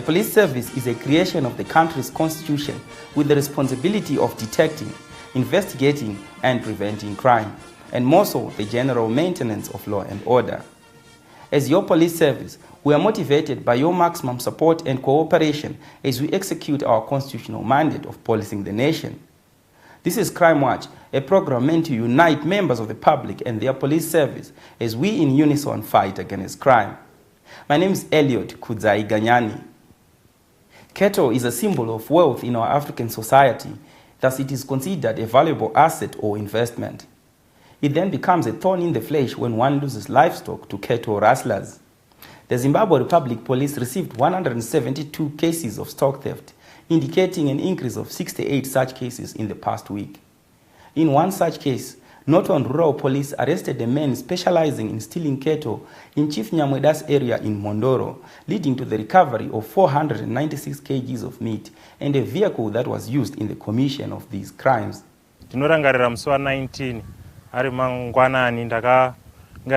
police service is a creation of the country's constitution with the responsibility of detecting, investigating and preventing crime, and more so the general maintenance of law and order. As your police service, we are motivated by your maximum support and cooperation as we execute our constitutional mandate of policing the nation. This is Crime Watch, a program meant to unite members of the public and their police service as we in unison fight against crime. My name is Elliot Kudzai Ganyani. Cattle is a symbol of wealth in our African society, thus it is considered a valuable asset or investment. It then becomes a thorn in the flesh when one loses livestock to cattle rustlers. The Zimbabwe Republic Police received 172 cases of stock theft, indicating an increase of 68 such cases in the past week. In one such case, Northern Rural Police arrested a man specializing in stealing cattle in Chief Nyamweda's area in Mondoro, leading to the recovery of 496 kgs of meat and a vehicle that was used in the commission of these crimes. Tinorangarira musi wa 19 ari mangwanani ndanga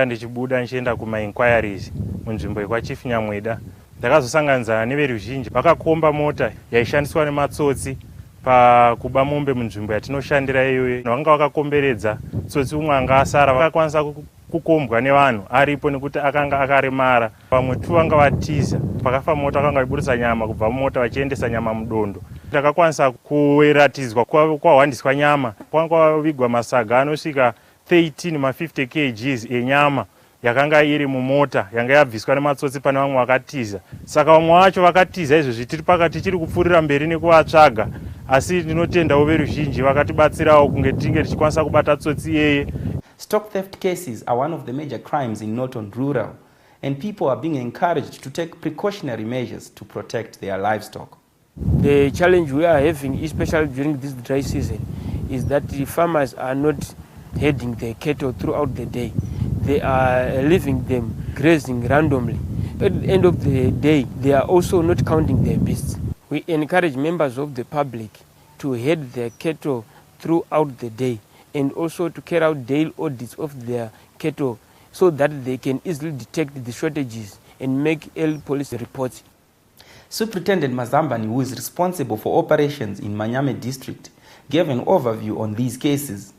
ndichibuda nchienda kuma inquiries munzvimbo yekwa Chief Nyamweda. Ndakazosanganzana neveruzhinji vakakomba mota yaishandiswa nematsotsi pakuba mombe munzvimbo yatinoshandira iyoyo. Vanga vakakomberedza tsotsi umwe anga asara vakakwanisa kukombwa nevanhu aripo nekuti akanga akaremara. Vamwe tu vanga vatiza pakafa mota vakanga vaiburisa nyama kubva mumota vachiendesa nyama mudondo. Ndakakwanisa kuratidzwa kwahwandiswa nyama kwanga kwavigwa masaga anosvika 13 ma50 kgs enyama yakanga iri mumota yanga yabviswa nematsotsi pane vamwe vakatiza. Saka vamwe vacho vakatiza izvozvi tiri pakati tichiri kupfuurira mberi nekuvatsvaga, asi ndinotendawo veruzhinji vakatibatsirawo kunge tinge tichikwanisa kubata tsotsi iyeye. Stock theft cases are one of the major crimes in Northern Rural, and people are being encouraged to take precautionary measures to protect their livestock. The challenge we are having, especially during this dry season, is that the farmers are not herding their cattle throughout the day. They are leaving them grazing randomly. At the end of the day, they are also not counting their beasts. We encourage members of the public to herd their cattle throughout the day and also to carry out daily audits of their cattle so that they can easily detect the shortages and make early police reports. Superintendent Mazambani, who is responsible for operations in Manyame district, gave an overview on these cases.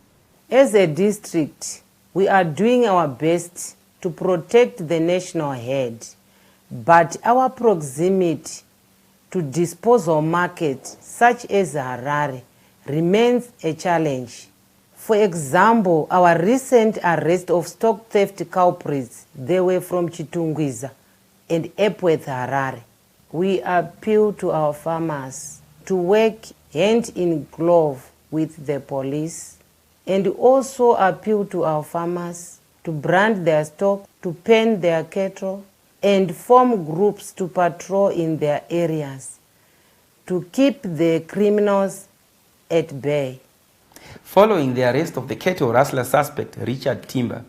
As a district, we are doing our best to protect the national herd, but our proximity to disposal markets such as Harare remains a challenge. For example, our recent arrest of stock theft culprits, they were from Chitungwiza and Epworth, Harare. We appeal to our farmers to work hand in glove with the police, and also appeal to our farmers to brand their stock, to pen their cattle, and form groups to patrol in their areas to keep the criminals at bay. Following the arrest of the cattle rustler suspect Richard Timber,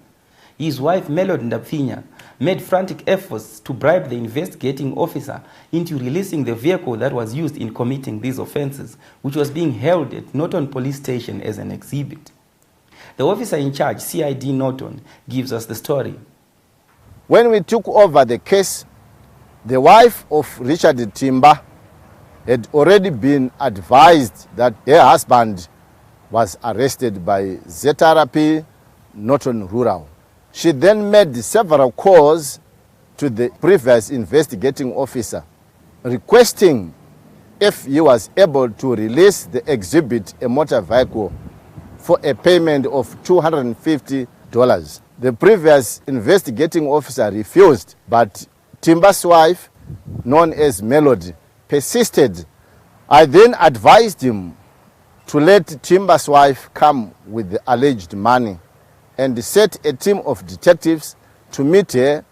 his wife Melody Ndapfinya made frantic efforts to bribe the investigating officer into releasing the vehicle that was used in committing these offenses, which was being held at Norton Police Station as an exhibit. The officer in charge, CID Norton, gives us the story. When we took over the case, the wife of Richard Timber had already been advised that her husband was arrested by ZRP Northern Rural. She then made several calls to the previous investigating officer, requesting if he was able to release the exhibit, a motor vehicle, for a payment of $250. The previous investigating officer refused, but Timber's wife, known as Melody, persisted. I then advised him to let Timber's wife come with the alleged money and set a team of detectives to meet her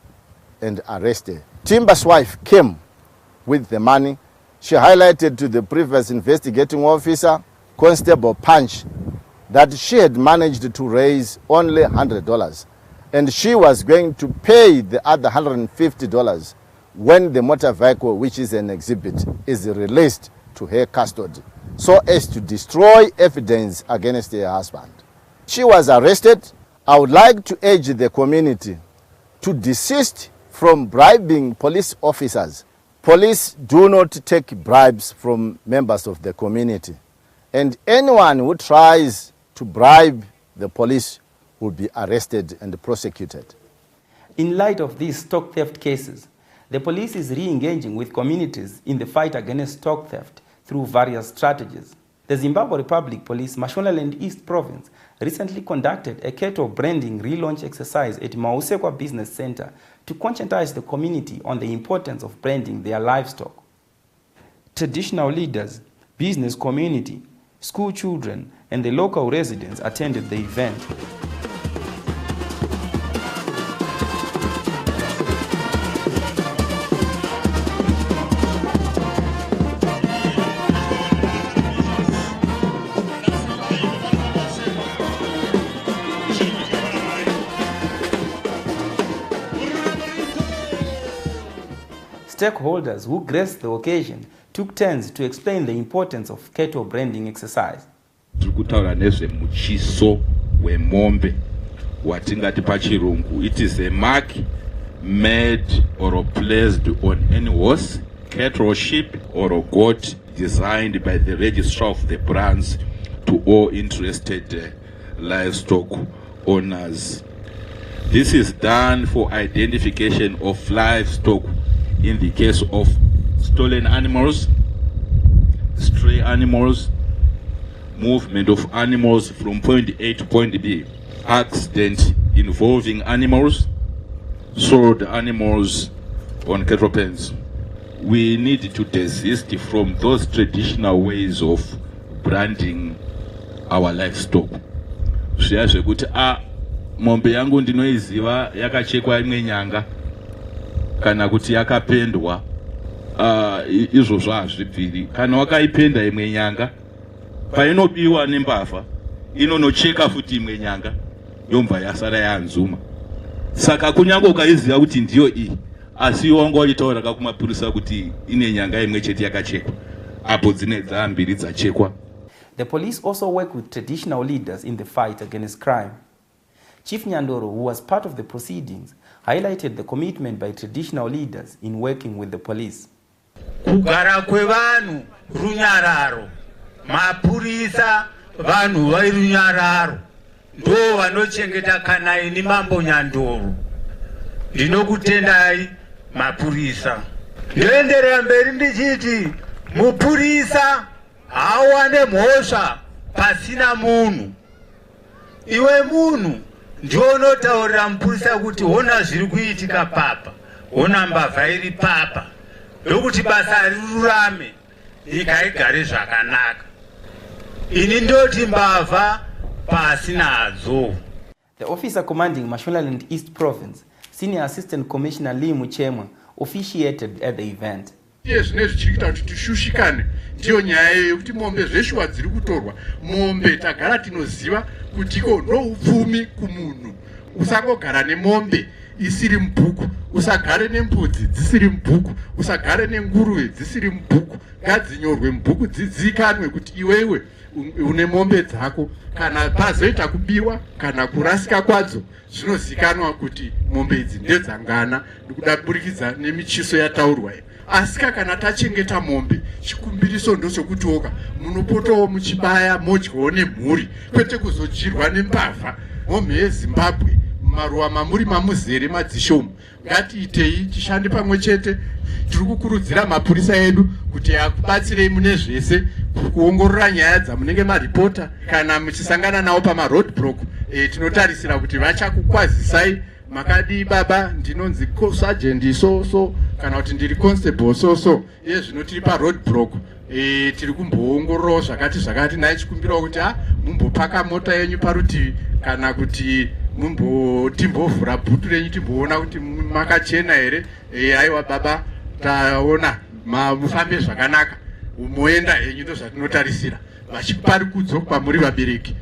and arrest her. Timber's wife came with the money. She highlighted to the previous investigating officer, Constable Punch, that she had managed to raise only $100 and she was going to pay the other $150 when the motor vehicle, which is an exhibit, is released to her custody, so as to destroy evidence against her husband. She was arrested. I would like to urge the community to desist from bribing police officers Police do not take bribes from members of the community, and anyone who tries to bribe the police will be arrested and prosecuted. In light of these stock theft cases, the police is re-engaging with communities in the fight against stock theft through various strategies. The Zimbabwe Republic Police Mashonaland East Province recently conducted a cattle branding relaunch exercise at Mausekwa Business Center to conscientize the community on the importance of branding their livestock. Traditional leaders, business community, school children, and the local residents attended the event. Stakeholders who graced the occasion took turns to explain the importance of cattle branding exercise. Tikutaura nezvemuchiso wemombe watingati pachirungu. It is a mark made or placed on any horse, cattle, sheep or a goat, designed by the registrar of the brands to all interested livestock owners. This is done for identification of livestock in the case of stolen animals, stray animals, movement of animals from point A to point B, accident involving animals, sold animals on cattle pens. We need to desist from those traditional ways of branding our livestock. Zviya zvekuti mombe yangu ndinoiziva yakachekwa imwe nyanga kana kuti yakapendwa, izvozvo hazvibviri. Kana wakaipenda imwe nyanga, painobiwa nembavha inonocheka futi imwe nyanga yobva yasara yanzuma. Saka kunyange ukaiziva kuti ndiyo iyi, asi wanga uchitaura kumapurisa kuti ine nyanga imwe chete yakachekwa, apo dzine dzambiri dzachekwa. The police also work with traditional leaders in the fight against crime. Chief Nyandoro, who was part of the proceedings, highlighted the commitment by traditional leaders in working with the police. Kugara kwevanhu runyararo, mapurisa vanhu vai runyararo, ndo vanochengeta kana ini mambo Nyandoro. Ndinokutendai mapurisa. Ndoenderera mberi ndichiti mupurisa hawane mhosva pasina munhu. Iwe munhu ndionotaurira mupurisa kuti hona zviri kuitika papa, hona mbavha iri papa, ndokuti basa rirurame, nyika igare zvakanaka. Ini ndoti mbavha pasina hadzo. The officer commanding Mashonaland East Province, Senior Assistant Commissioner Lee Muchemwa, officiated at the event. Zvinezvi chiri kuita kuti tishushikane ndiyo nyaya yekuti mombe zveshuwa dziri kutorwa. Mombe tagara tinoziva kuti iko ndoupfumi kumunhu. Usangogara nemombe isiri mubhuku, usagare nembudzi dzisiri mubhuku, usagare nenguruve dzisiri mubhuku. Ngadzinyorwe mubhuku, dzizikanwe kuti iwewe une mombe dzako. Kana pazoita kubiwa kana kurasika kwadzo, zvinozikanwa kuti mombe idzi ndedzangana, ndokuda kuburikidza nemichiso yataurwa. Asika kana tachengeta mombe, chikumbiriso ndochokuti oka munopotawo muchibaya modyawo nemhuri, kwete kuzodyirwa nembavha. Mombe yeZimbabwe maruwa mamuri mamuzere madzishomo. Ngatiitei tishande pamwe chete. Tiri kukurudzira mapurisa edu kuti akubatsirei mune zvese kuongorora nyaya dzamunenge maripota kana muchisangana nawo pamaroad block. Tinotarisira kuti vachakukwazisai. Makadi baba ndinonzi sergeant so kana kuti ndiri constable so ye zvinotiri pa road block tiri kumboongorora zvakati naye chikumbira kuti mumbopaka mota yenyu parutivi kana kuti timbovhura bhutu renyu timboona kuti makachena here. Aiwa baba taona mufambe zvakanaka moenda henyu ndo zvatinotarisira. Vachipari kudzo kwamuri vabereki.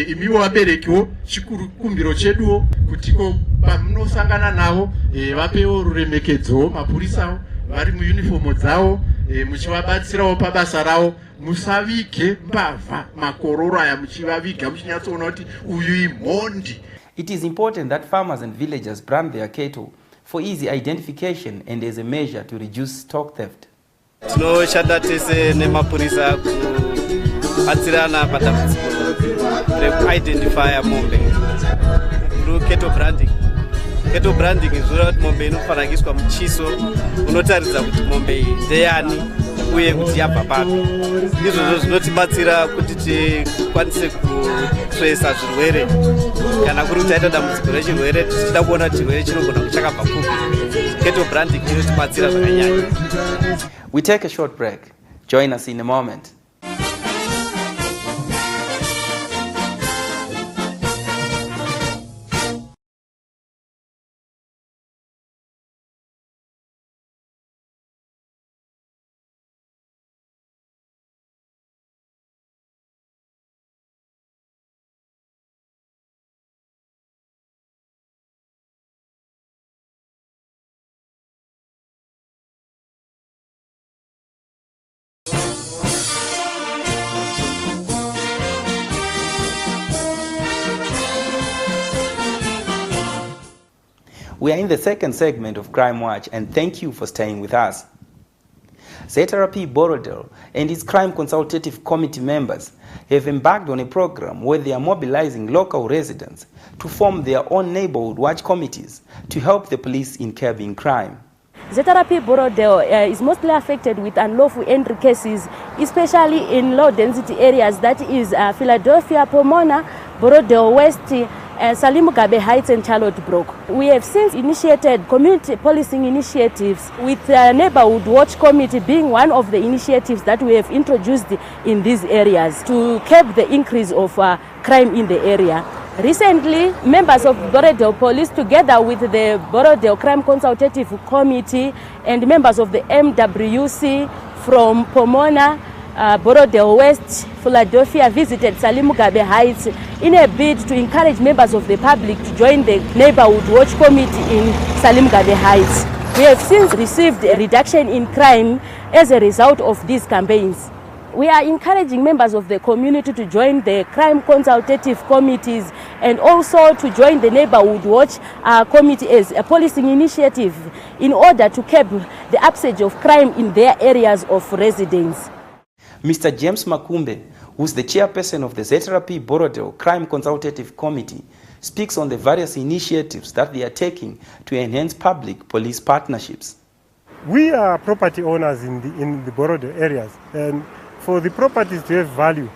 Imiwo vaberekiwo chikumbiro cheduwo kuti pamunosangana navo vapewo ruremekedzo mapurisawo vari muunifomo dzavo, muchivabatsirawo pabasa ravo. Musavige mbavha makororo aya muchivaviga muchinyatsoona kuti uyu imhondi. It is important that farmers and villagers brand their cattle for easy identification and as a measure to reduce stock theft. Tinoshanda tese nemapurisa kubatsirana padambudziko rekuidentifya mombe through cattle branding. Cattle branding izvora kuti mombe inofanira kuiswa muchiso unotaridza kuti mombe iyi ndeyani uye kuti yabva papi. Izvozvo zvinotibatsira kuti tikwanise kutresa zvirwere kana kuri kuti taita dambudziko rechirwere tichida kuona kuti chirwere chinogona kuti chakabva kupi. Cattle branding inotibatsira zvakanyanya. We take a short break. Join us in a moment. We are in the second segment of Crime Watch, and thank you for staying with us. S04E01 Borodale and its Crime Consultative Committee members have embarked on a program where they are mobilizing local residents to form their own neighborhood watch committees to help the police in curbing crime. S04E01 Borodale is mostly affected with unlawful entry cases, especially in low-density areas, that is Philadelphia, Pomona, Borodale West, Salim Mugabe Heights and Charlotte Brook. We have since initiated community policing initiatives, with the Neighborhood Watch Committee being one of the initiatives that we have introduced in these areas to curb the increase of crime in the area. Recently, members of Borodale Police, together with the Borodale Crime Consultative Committee and members of the MWC from Pomona, Borodale West, Philadelphia, visited Salim Mugabe Heights in a bid to encourage members of the public to join the Neighborhood Watch Committee in Salim Mugabe Heights. We have since received a reduction in crime as a result of these campaigns. We are encouraging members of the community to join the crime consultative committees and also to join the Neighborhood Watch Committee as a policing initiative in order to curb the upsurge of crime in their areas of residence. Mr. James Makumbe, who is the chairperson of the S04E01 Borodale Crime Consultative Committee, speaks on the various initiatives that they are taking to enhance public-police partnerships. We are property owners in the Borodale areas, and for the properties to have value,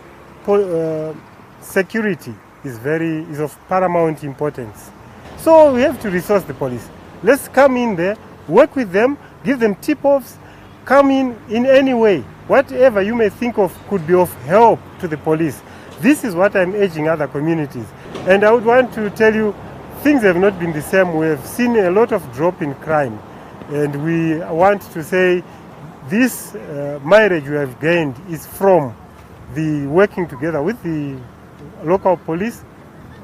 security is of paramount importance. So we have to resource the police. Let's come in there, work with them, give them tip-offs, come in any way. Whatever you may think of could be of help to the police. This is what I'm urging other communities. And I would want to tell you, things have not been the same. We have seen a lot of drop in crime. And we want to say this mileage we have gained is from the working together with the local police,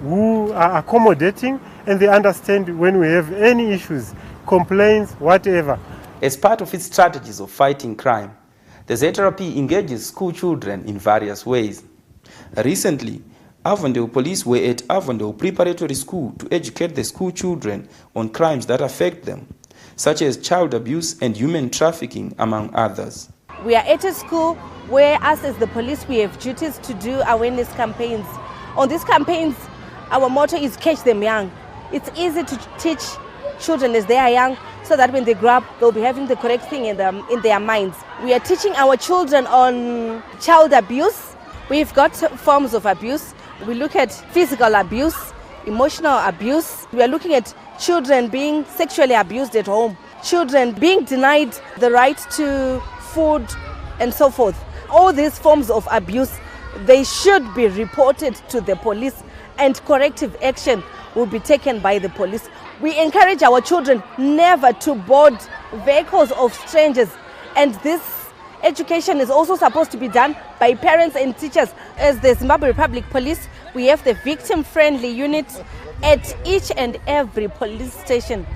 who are accommodating, and they understand when we have any issues, complaints, whatever. As part of its strategies of fighting crime, the S04E01 engages school children in various ways. Recently, Avondale police were at Avondale Preparatory School to educate the school children on crimes that affect them, such as child abuse and human trafficking, among others. We are at a school where us as the police, we have duties to do awareness campaigns. On these campaigns, our motto is catch them young. It's easy to teach children as they are young, so that when they grow up, they'll be having the correct thing in their minds. We are teaching our children on child abuse. We've got forms of abuse. We look at physical abuse, emotional abuse. We are looking at children being sexually abused at home, children being denied the right to food and so forth. All these forms of abuse, they should be reported to the police, and corrective action will be taken by the police. We encourage our children never to board vehicles of strangers, and this education is also supposed to be done by parents and teachers. As the Zimbabwe Republic Police, we have the victim-friendly unit at each and every police station.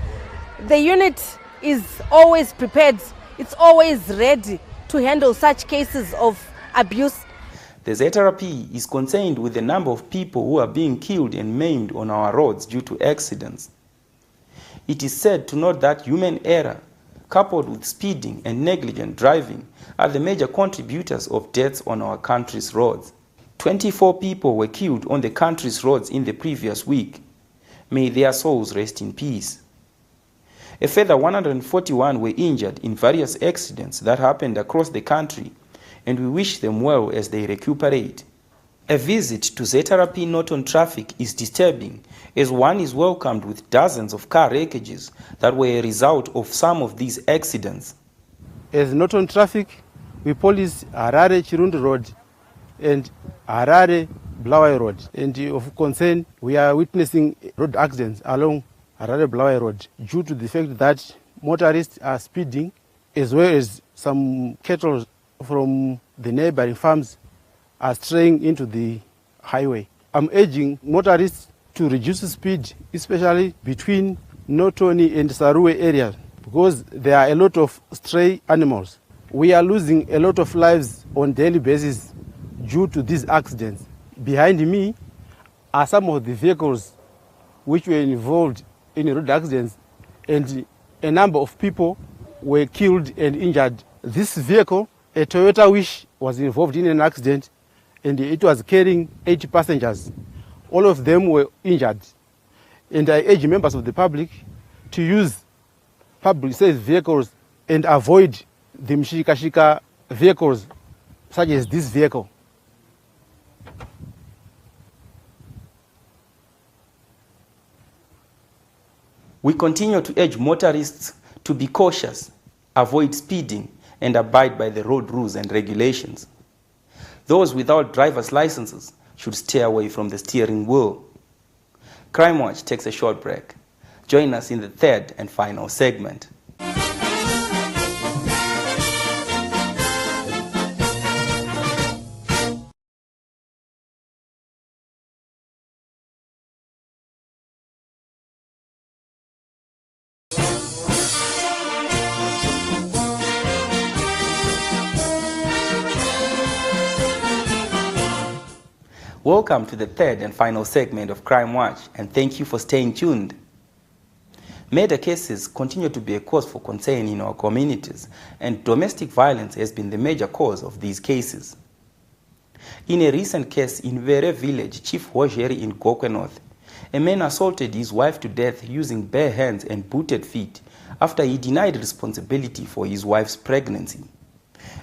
The unit is always prepared, it's always ready to handle such cases of abuse. The S04E01 is concerned with the number of people who are being killed and maimed on our roads due to accidents. It is said to note that human error, coupled with speeding and negligent driving, are the major contributors of deaths on our country's roads. 24 people were killed on the country's roads in the previous week. May their souls rest in peace. A further 141 were injured in various accidents that happened across the country, and we wish them well as they recuperate. A visit to ZRP Norton traffic is disturbing, as one is welcomed with dozens of car wreckages that were a result of some of these accidents. As Norton traffic, we police Harare Chirundi Road and Harare Blawai Road. And of concern, we are witnessing road accidents along Harare Blawai Road due to the fact that motorists are speeding, as well as some cattle from the neighboring farms are straying into the highway. I'm urging motorists to reduce speed, especially between Notoni and Sarue areas, because there are a lot of stray animals. We are losing a lot of lives on a daily basis due to these accidents. Behind me are some of the vehicles which were involved in road accidents, and a number of people were killed and injured. This vehicle, a Toyota Wish, was involved in an accident, and it was carrying 80 passengers. All of them were injured. And I urge members of the public to use public service vehicles and avoid the mshika-shika vehicles such as this vehicle. We continue to urge motorists to be cautious, avoid speeding, and abide by the road rules and regulations. Those without driver's licenses should stay away from the steering wheel. Crime Watch takes a short break. Join us in the third and final segment. Welcome to the third and final segment of Crime Watch, and thank you for staying tuned. Murder cases continue to be a cause for concern in our communities, and domestic violence has been the major cause of these cases. In a recent case in Vere village, Chief Hojeri in Gokwe North, a man assaulted his wife to death using bare hands and booted feet after he denied responsibility for his wife's pregnancy.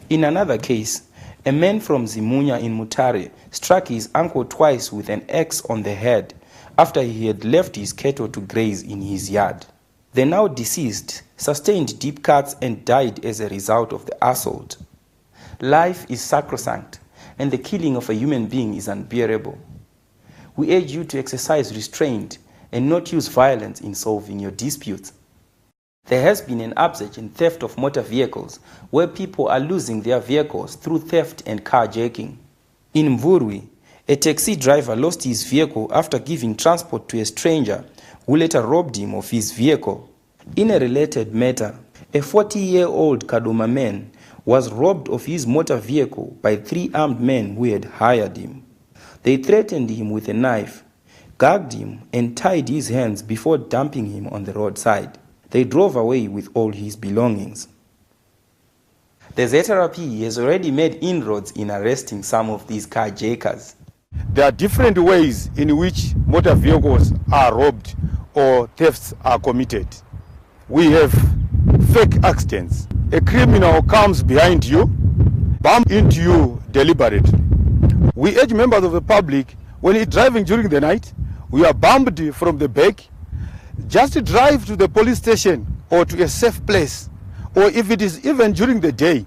In another case, a man from Zimunya in Mutare struck his uncle twice with an axe on the head after he had left his cattle to graze in his yard. The now deceased sustained deep cuts and died as a result of the assault. Life is sacrosanct, and the killing of a human being is unbearable. We urge you to exercise restraint and not use violence in solving your disputes. There has been an upsurge in theft of motor vehicles, where people are losing their vehicles through theft and carjacking. In Mvurwi, a taxi driver lost his vehicle after giving transport to a stranger who later robbed him of his vehicle. In a related matter, a 40-year-old Kadoma man was robbed of his motor vehicle by 3 armed men who had hired him. They threatened him with a knife, gagged him, and tied his hands before dumping him on the roadside. They drove away with all his belongings. The ZRP has already made inroads in arresting some of these carjackers. There are different ways in which motor vehicles are robbed or thefts are committed. We have fake accidents. A criminal comes behind you, bumps into you deliberately. We urge members of the public, when you're driving during the night, we are bumped from the back, just drive to the police station or to a safe place, or if it is even during the day,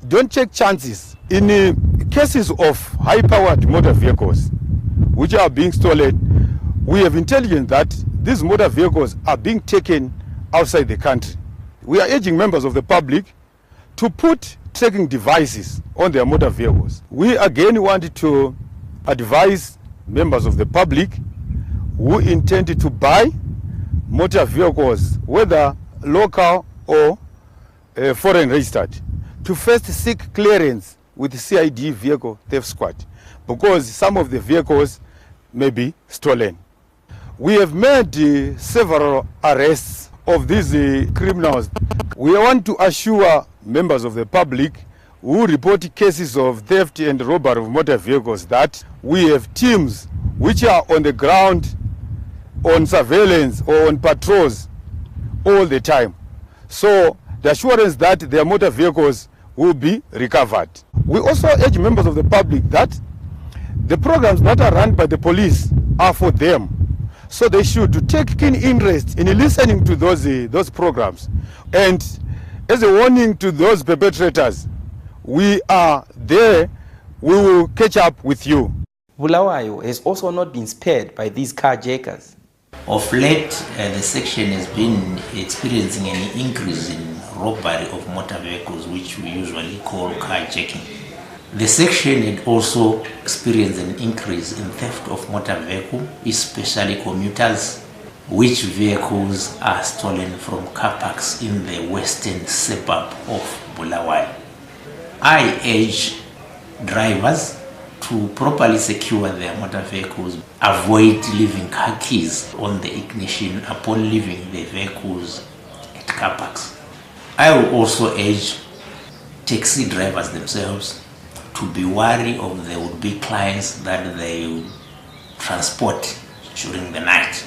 don't take chances. In cases of high-powered motor vehicles which are being stolen, we have intelligence that these motor vehicles are being taken outside the country. We are urging members of the public to put tracking devices on their motor vehicles. We again want to advise members of the public who intend to buy motor vehicles, whether local or foreign registered, to first seek clearance with the CID vehicle theft squad, because some of the vehicles may be stolen. We have made several arrests of these criminals. We want to assure members of the public who report cases of theft and robbery of motor vehicles that we have teams which are on the ground, on surveillance or on patrols all the time. So the assurance that their motor vehicles will be recovered. We also urge members of the public that the programs that are run by the police are for them. So they should take keen interest in listening to those programs. And as a warning to those perpetrators, we are there, we will catch up with you. Bulawayo has also not been spared by these carjackers. Of late, the section has been experiencing an increase in robbery of motor vehicles, which we usually call carjacking. The section had also experienced an increase in theft of motor vehicle, especially commuters, which vehicles are stolen from car parks in the western suburb of Bulawayo. I urge drivers to properly secure their motor vehicles, avoid leaving car keys on the ignition upon leaving the vehicles at car parks. I will also urge taxi drivers themselves to be wary of the would-be clients that they transport during the night.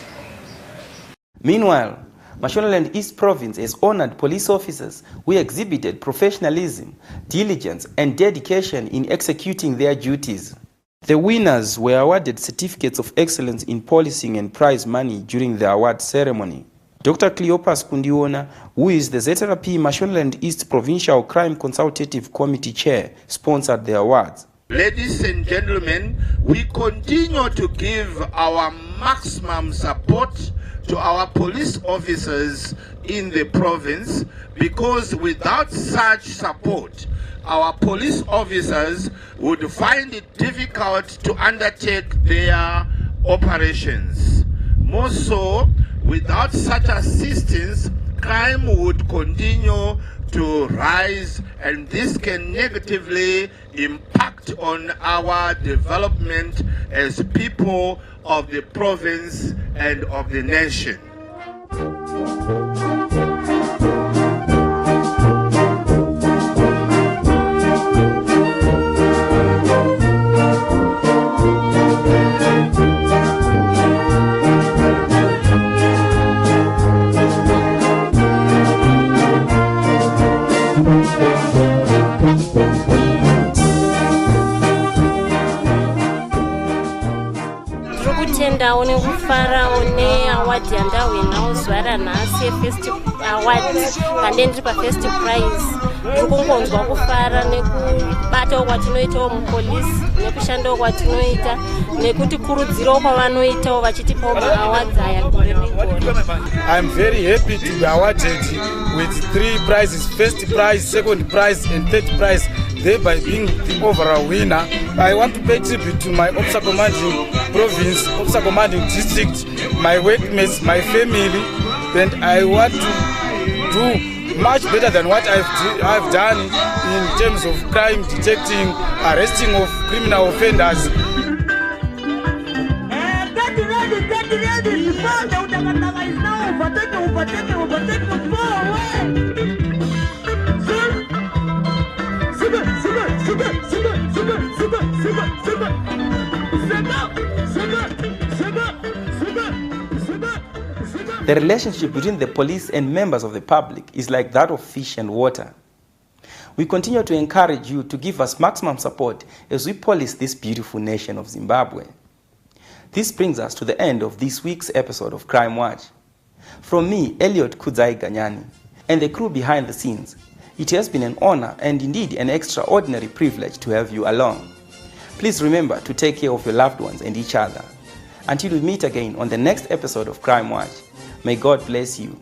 Meanwhile, Mashonaland East Province has honored police officers who exhibited professionalism, diligence, and dedication in executing their duties. The winners were awarded certificates of excellence in policing and prize money during the award ceremony. Dr. Cleopas Kundiona, who is the ZRP Mashonaland East Provincial Crime Consultative Committee Chair, sponsored the awards. Ladies and gentlemen, we continue to give our maximum support to our police officers in the province, because without such support, our police officers would find it difficult to undertake their operations. More so, without such assistance, crime would continue to rise, and this can negatively impact on our development as people of the province and of the nation. Ndakutenda nekufara award yandawina zuva ranhasi first award pande ndiri pafirst prize. Ndiri kungonzwa kufara nekubatawo kwatinoitawo mupolisi, nekushandawo kwatinoita, nekutikurudzirawo kwavanoitawo vachitipawo maawards aya gore negore. I'm very happy to be awarded with 3 prizes: first prize, second prize, and third prize, thereby being the overall winner. I want to pay tribute to my officer commanding province, officer commanding district, my workmates, my family, and I want to do much better than what I've done in terms of crime detecting, arresting of criminal offenders. The relationship between the police and members of the public is like that of fish and water. We continue to encourage you to give us maximum support as we police this beautiful nation of Zimbabwe. This brings us to the end of this week's episode of Crime Watch. From me, Elliot Kudzai Ganyani, and the crew behind the scenes, it has been an honor and indeed an extraordinary privilege to have you along. Please remember to take care of your loved ones and each other. Until we meet again on the next episode of Crime Watch, may God bless you.